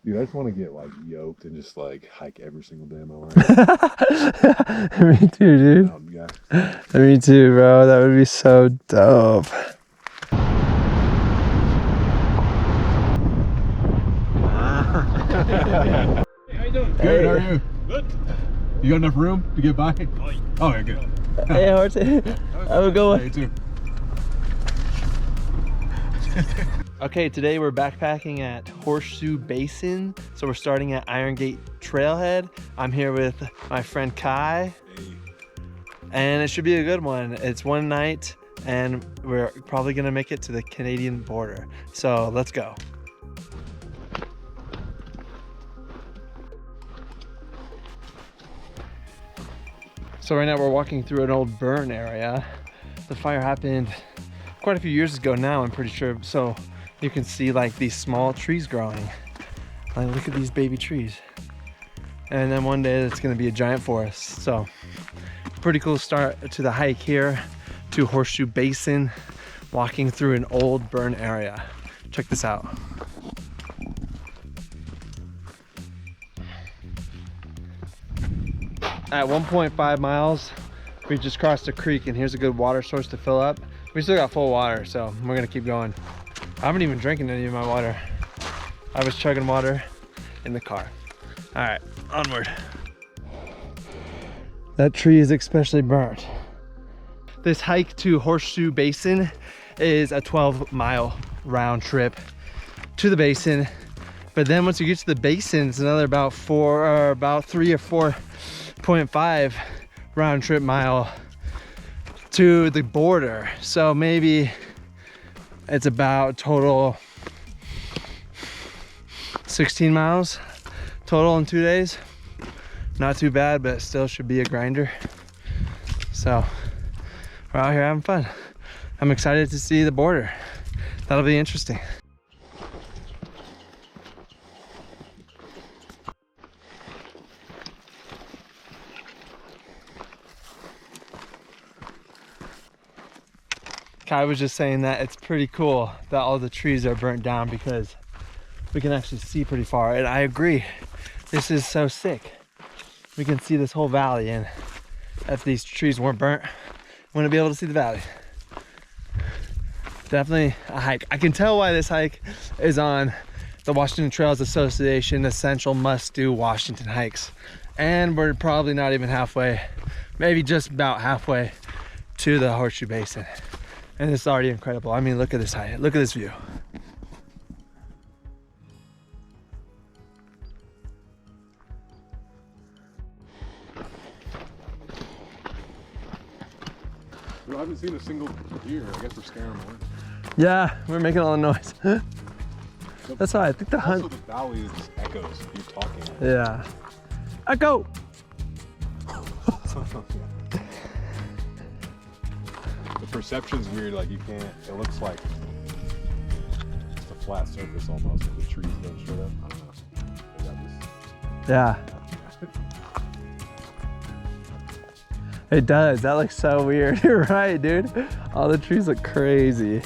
Dude, I just want to get like yoked and just like hike every single day of my life. Me too, dude. Me too, bro. That would be so dope. Hey, how you doing? Good, how are you? Good. You got enough room to get by? Oh, yeah, good. Hey, Horseshoe. Have a good one. You too. Okay, today we're backpacking at Horseshoe Basin. So we're starting at Iron Gate Trailhead. I'm here with my friend Cai. Hey. And it should be a good one. It's one night and we're probably gonna make it to the Canadian border. So let's go. So right now we're walking through an old burn area. The fire happened quite a few years ago now, I'm pretty sure. So you can see like these small trees growing. Like look at these baby trees. And then one day it's gonna be a giant forest. So pretty cool start to the hike here to Horseshoe Basin, walking through an old burn area. Check this out. At 1.5 miles, we just crossed a creek and here's a good water source to fill up. We still got full water, so we're gonna keep going. I haven't even drinking any of my water. I was chugging water in the car. All right, onward. That tree is especially burnt. This hike to Horseshoe Basin is a 12-mile round trip to the basin. But then once you get to the basin, it's another about 3 or 4.5 round trip mile to the border. So maybe it's about total 16 miles total in 2 days. Not too bad, but it still should be a grinder. So we're out here having fun. I'm excited to see the border. That'll be interesting. Kai was just saying that it's pretty cool that all the trees are burnt down because we can actually see pretty far, and I agree. This is so sick. We can see this whole valley, and if these trees weren't burnt, we wouldn't be able to see the valley. Definitely a hike. I can tell why this hike is on the Washington Trails Association Essential Must-Do Washington Hikes. And we're probably not even halfway, maybe just about halfway to the Horseshoe Basin. And it's already incredible. I mean, look at this height. Look at this view. Well, I haven't seen a single deer. I guess we're scaring them away. Yeah, we're making all the noise. That's why I think the hunt. Also, the valley is just echoes. You're talking. Yeah. Echo! The perception's weird. Like you can't. It looks like it's a flat surface almost. Like the trees go straight up. I don't know. They got this. Yeah. It does. That looks so weird. You're right, dude. All the trees look crazy.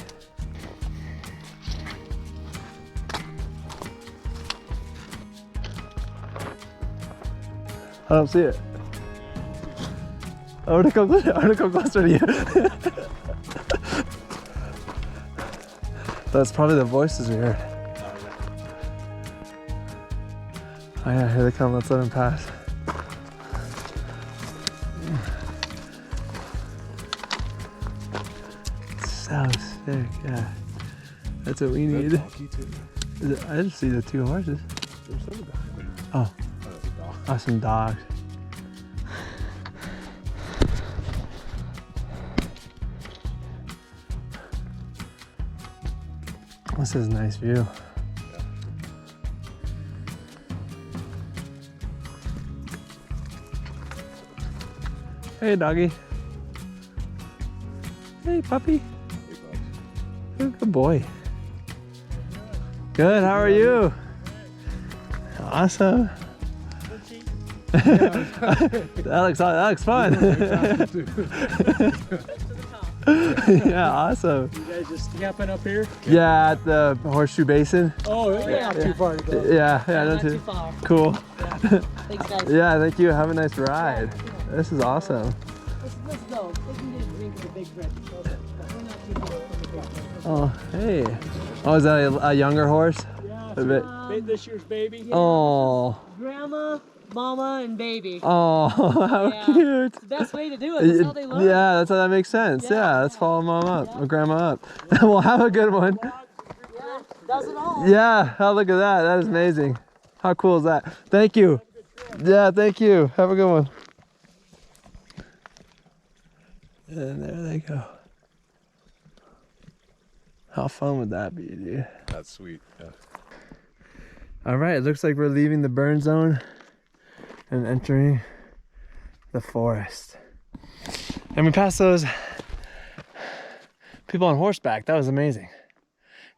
I don't see it. I want to come closer to you. That's probably the voices we heard. Oh yeah, here they come. Let's let them pass. So sick, yeah. That's what we need. I just see the 2 horses. There's some behind me. Oh, that's a dog. oh, some dogs. This is a nice view. Yeah. Hey, doggy. Hey, puppy. Hey, bugs. Good boy. Good, how are you? Awesome. That looks fun. Yeah, awesome. You guys just camping up here? Yeah, at the Horseshoe Basin. Oh, yeah, not too far to go. Yeah, Not not too too. far. Cool. Thanks, guys. Yeah, thank you. Have a nice ride. This is awesome. Let's go. We can get a drink with a big friend. We're not too far from the ground. Oh, hey. Oh, is that a younger horse? Yeah, A bit. this year's baby. Oh. Grandma, mama, and baby. Oh, how Yeah. cute. It's the best way to do it. That's how they learn. Yeah, that's how that makes sense. Yeah, let's follow mom up, or grandma up. Well, have a good one. Yeah, does it all. Yeah, oh, look at that. That is amazing. How cool is that? Thank you. Yeah, thank you. Have a good one. And there they go. How fun would that be, dude? That's sweet. Yeah. All right, it looks like we're leaving the burn zone and entering the forest. And we passed those people on horseback. That was amazing.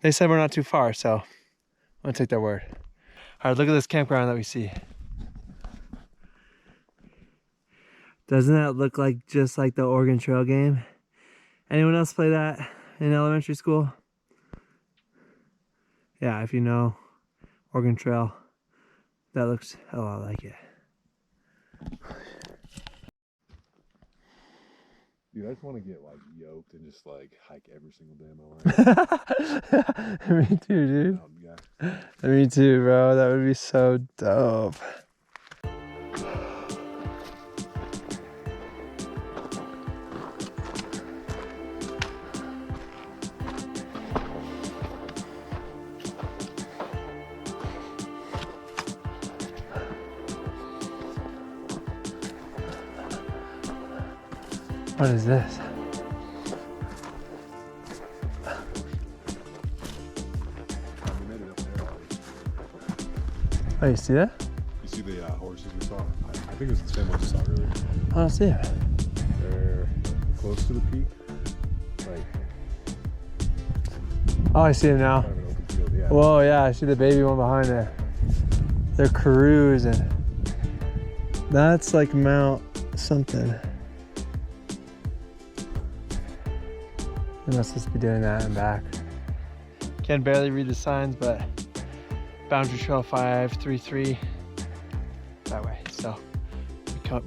They said we're not too far, so I'm gonna take their word. All right, look at this campground that we see. Doesn't that look like just like the Oregon Trail game? Anyone else play that in elementary school? Yeah, if you know Oregon Trail, that looks a lot like it. Dude, I just want to get like yoked and just like hike every single day of my life. Me too, dude. Yeah. Me too, bro. That would be so dope. What is this? We made it up there already. Oh, you see that? You see the horses we saw? I think it's the same ones we saw earlier. I don't see it. They're close to the peak. Like Oh, I see him now. kind of an open field. Yeah. Whoa, yeah, I see the baby one behind there. They're cruising. That's like Mount something. They must just be doing that and back. Can barely read the signs, but Boundary Trail 533 that way. So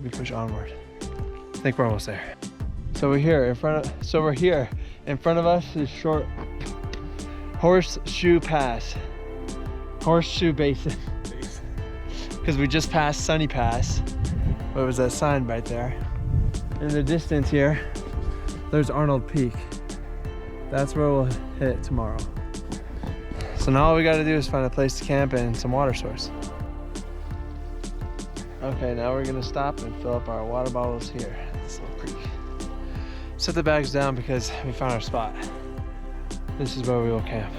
we push onward. I think we're almost there. So we're here in front of us is short Horseshoe Pass. Horseshoe Basin. Because we just passed Sunny Pass. What was that sign right there? In the distance here, there's Arnold Peak. That's where we'll hit tomorrow. So now all we gotta do is find a place to camp and some water source. Okay, now we're gonna stop and fill up our water bottles here at this little creek. Set the bags down because we found our spot. This is where we will camp.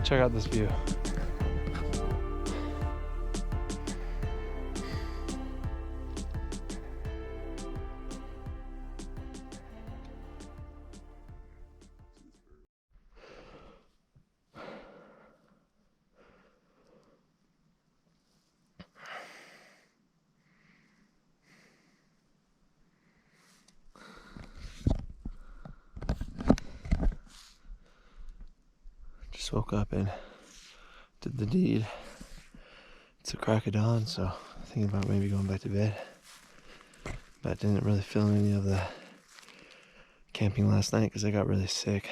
Check out this view. Just woke up and did the deed. It's a crack of dawn, so I'm thinking about maybe going back to bed. But didn't really feel any of the camping last night because I got really sick.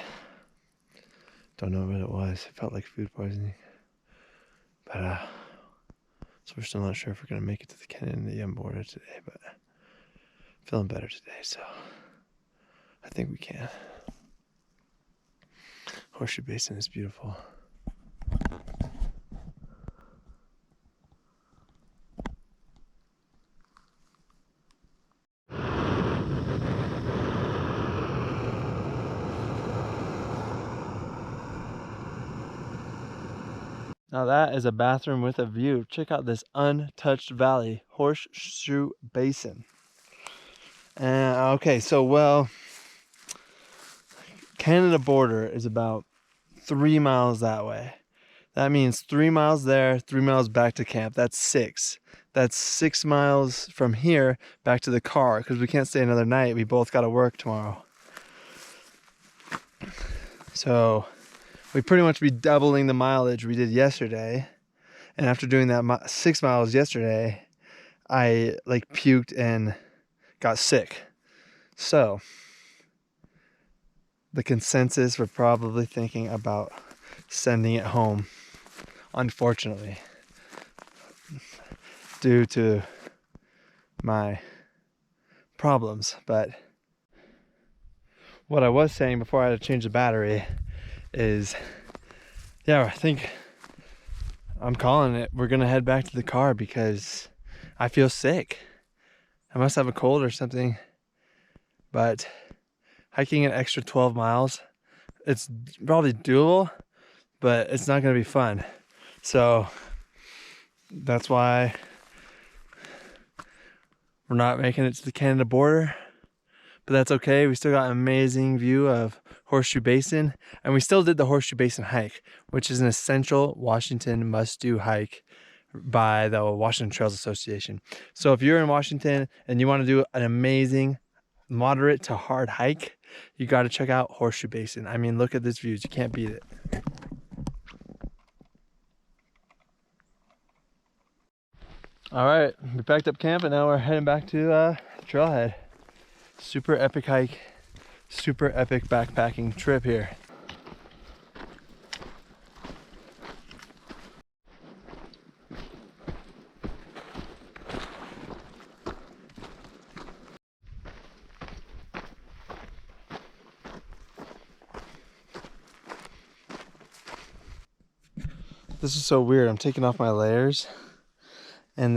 Don't know what it was. It felt like food poisoning. But so we're still not sure if we're gonna make it to the Canadian border today, but feeling better today, so I think we can. Horseshoe Basin is beautiful. Now that is a bathroom with a view. Check out this untouched valley, Horseshoe Basin. Okay, so well, Canada border is about 3 miles that way. That means 3 miles there, 3 miles back to camp. That's 6. That's 6 miles from here back to the car because we can't stay another night. We both got to work tomorrow. So we pretty much be doubling the mileage we did yesterday. And after doing that 6 miles yesterday, I like puked and got sick. So the consensus, we're probably thinking about sending it home, unfortunately, due to my problems. But what I was saying before I had to change the battery is, yeah, I think I'm calling it. We're gonna head back to the car because I feel sick. I must have a cold or something. But hiking an extra 12 miles, it's probably doable, but it's not gonna be fun. So that's why we're not making it to the Canada border. But that's okay. We still got an amazing view of Horseshoe Basin, and we still did the Horseshoe Basin hike, which is an essential Washington must-do hike by the Washington Trails Association. So if you're in Washington and you want to do an amazing moderate to hard hike, you got to check out Horseshoe Basin. I mean, look at this views. You can't beat it. All right, we packed up camp and now we're heading back to Trailhead. Super epic hike, super epic backpacking trip here. This is so weird. I'm taking off my layers and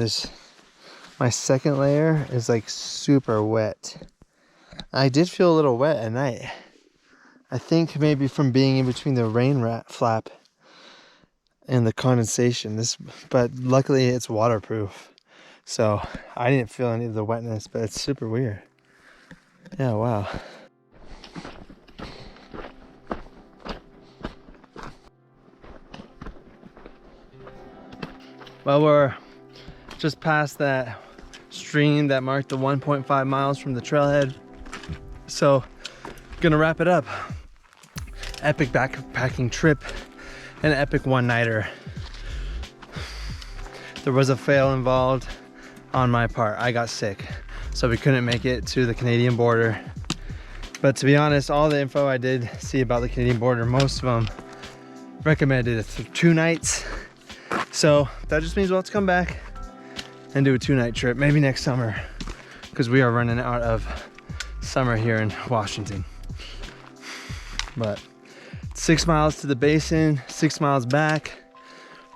my second layer is like super wet. I did feel a little wet at night. I think maybe from being in between the rain flap and the condensation. But luckily it's waterproof. So I didn't feel any of the wetness, but it's super weird. Yeah, wow. Well, we're just past that stream that marked the 1.5 miles from the trailhead. So, gonna wrap it up. Epic backpacking trip, an epic one-nighter. There was a fail involved on my part. I got sick, so we couldn't make it to the Canadian border. But to be honest, all the info I did see about the Canadian border, most of them recommended 2 nights. So that just means we'll have to come back and do a 2-night trip, maybe next summer, because we are running out of summer here in Washington. But 6 miles to the basin, 6 miles back,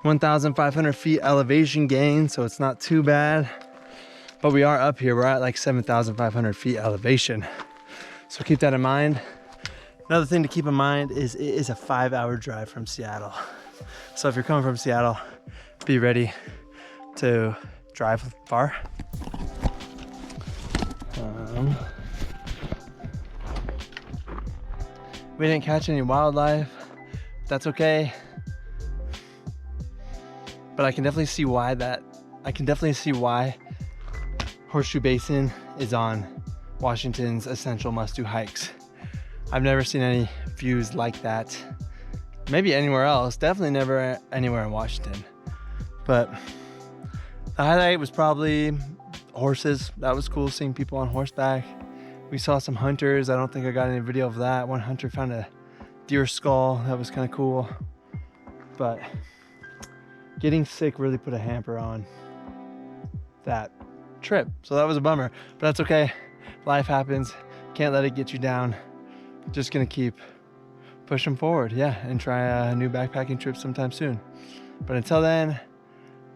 1,500 feet elevation gain, so it's not too bad. But we are up here, we're at like 7,500 feet elevation. So keep that in mind. Another thing to keep in mind is it is a 5-hour drive from Seattle. So if you're coming from Seattle, be ready to drive far. We didn't catch any wildlife. That's okay. But I can definitely see why Horseshoe Basin is on Washington's essential must-do hikes. I've never seen any views like that. Maybe anywhere else, definitely never anywhere in Washington. But the highlight was probably horses. That was cool, seeing people on horseback. We saw some hunters. I don't think I got any video of that. One hunter found a deer skull. That was kind of cool. But getting sick really put a hamper on that trip. So that was a bummer, but that's okay. Life happens. Can't let it get you down. Just gonna keep pushing forward, yeah, and try a new backpacking trip sometime soon. But until then,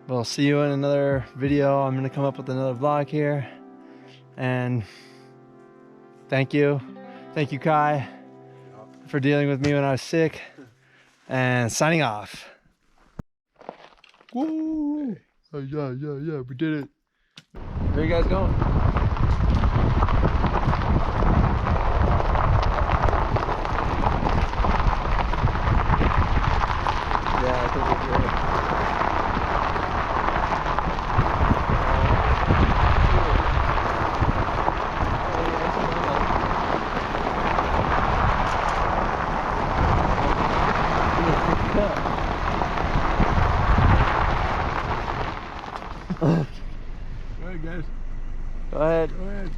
we'll see you in another video. I'm gonna come up with another vlog here. And thank you, Cai, for dealing with me when I was sick. And signing off. Woo! Oh, yeah, we did it. Where are you guys going? Yeah, I think we're good. Go ahead, guys. Go ahead. Go ahead.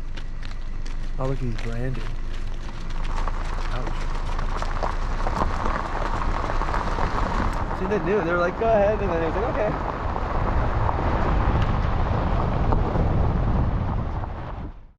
Oh, look, he's branded. Ouch. See, they knew. They were like, go ahead. And then he was like, okay.